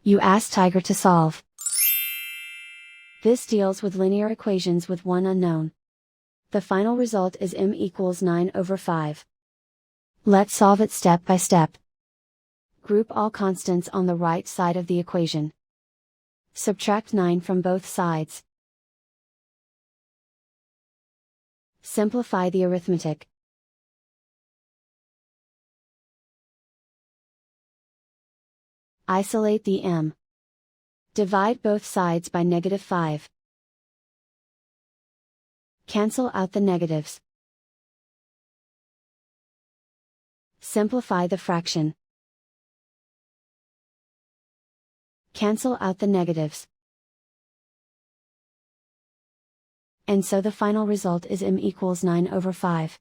You ask Tiger to solve. This deals with linear equations with one unknown. The final result is m equals 9/5. Let's solve it step by step. Group all constants on the right side of the equation. Subtract 9 from both sides. Simplify the arithmetic. Isolate the m. Divide both sides by -5. Cancel out the negatives. Simplify the fraction. Cancel out the negatives. And so the final result is m equals 9/5.